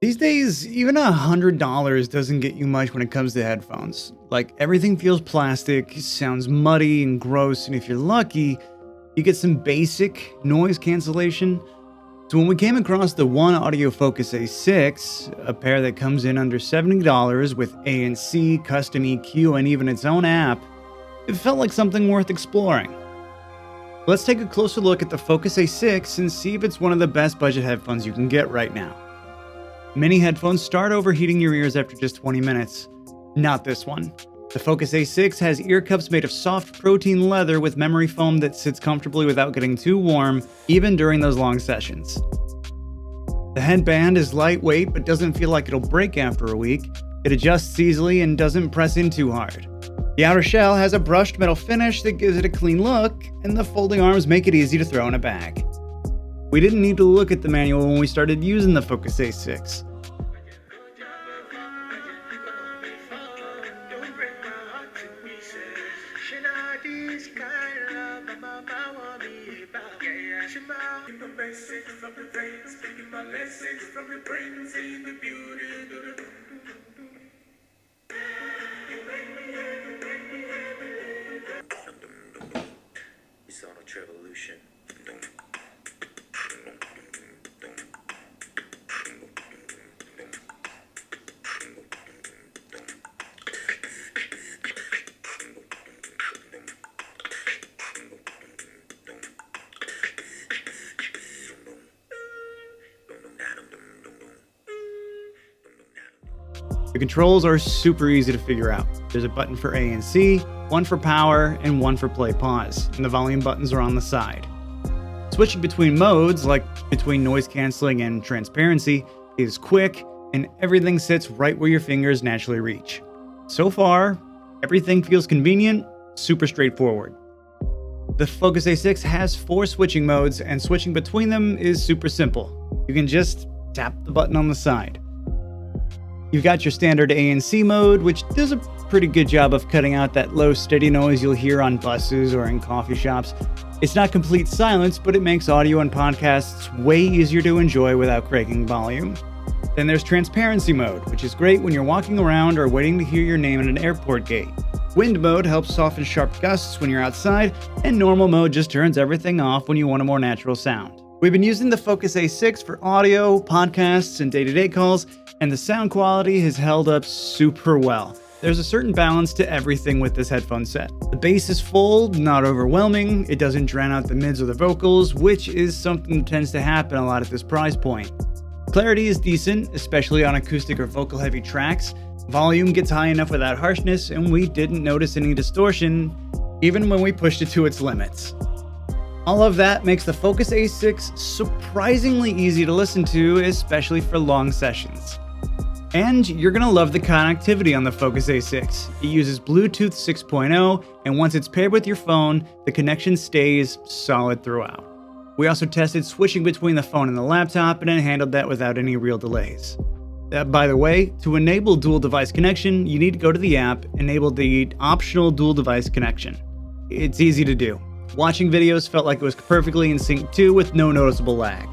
These days, even $100 doesn't get you much when it comes to headphones. Like, everything feels plastic, sounds muddy and gross, and if you're lucky, you get some basic noise cancellation. So when we came across the OneOdio Focus A6, a pair that comes in under $70 with ANC, custom EQ, and even its own app, it felt like something worth exploring. Let's take a closer look at the Focus A6 and see if it's one of the best budget headphones you can get right now. Many headphones start overheating your ears after just 20 minutes. Not this one. The Focus A6 has ear cups made of soft protein leather with memory foam that sits comfortably without getting too warm, even during those long sessions. The headband is lightweight but doesn't feel like it'll break after a week. It adjusts easily and doesn't press in too hard. The outer shell has a brushed metal finish that gives it a clean look, and the folding arms make it easy to throw in a bag. We didn't need to look at the manual when we started using the Focus A6. Revolution. The controls are super easy to figure out. There's a button for ANC, one for power, and one for play pause, and the volume buttons are on the side. Switching between modes, like between noise cancelling and transparency, is quick, and everything sits right where your fingers naturally reach. So far, everything feels convenient, super straightforward. The Focus A6 has 4 switching modes, and switching between them is super simple. You can just tap the button on the side. You've got your standard ANC mode, which does a pretty good job of cutting out that low steady noise you'll hear on buses or in coffee shops. It's not complete silence, but it makes audio and podcasts way easier to enjoy without cranking volume. Then there's transparency mode, which is great when you're walking around or waiting to hear your name at an airport gate. Wind mode helps soften sharp gusts when you're outside, and normal mode just turns everything off when you want a more natural sound. We've been using the Focus A6 for audio, podcasts, and day-to-day calls, and the sound quality has held up super well. There's a certain balance to everything with this headphone set. The bass is full, not overwhelming, it doesn't drown out the mids or the vocals, which is something that tends to happen a lot at this price point. Clarity is decent, especially on acoustic or vocal-heavy tracks. Volume gets high enough without harshness, and we didn't notice any distortion, even when we pushed it to its limits. All of that makes the Focus A6 surprisingly easy to listen to, especially for long sessions. And you're gonna love the connectivity on the Focus A6. It uses Bluetooth 6.0, and once it's paired with your phone, the connection stays solid throughout. We also tested switching between the phone and the laptop, and it handled that without any real delays. By the way, to enable dual device connection, you need to go to the app, enable the optional dual device connection. It's easy to do. Watching videos felt like it was perfectly in sync too, with no noticeable lag.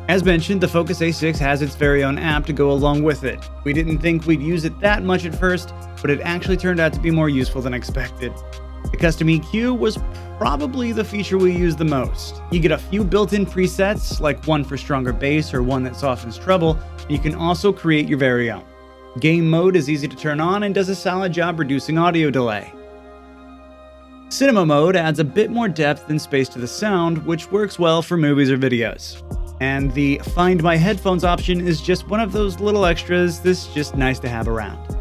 As mentioned, the Focus A6 has its very own app to go along with it. We didn't think we'd use it that much at first, but it actually turned out to be more useful than expected. The custom EQ was probably the feature we used the most. You get a few built-in presets, like one for stronger bass or one that softens treble, and you can also create your very own. Game mode is easy to turn on and does a solid job reducing audio delay. Cinema mode adds a bit more depth and space to the sound, which works well for movies or videos. And the Find My Headphones option is just one of those little extras that's just nice to have around.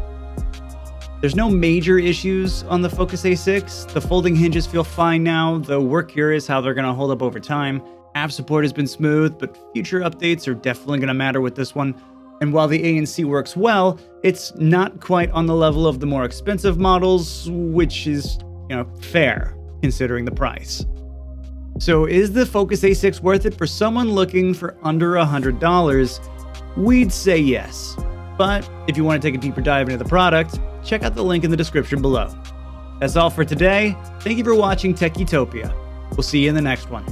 There's no major issues on the Focus A6. The folding hinges feel fine now, though we're curious how they're going to hold up over time. App support has been smooth, but future updates are definitely going to matter with this one. And while the ANC works well, it's not quite on the level of the more expensive models, which is, fair considering the price. So is the Focus A6 worth it for someone looking for under $100? We'd say yes. But if you want to take a deeper dive into the product, check out the link in the description below. That's all for today. Thank you for watching Tech Utopia. We'll see you in the next one.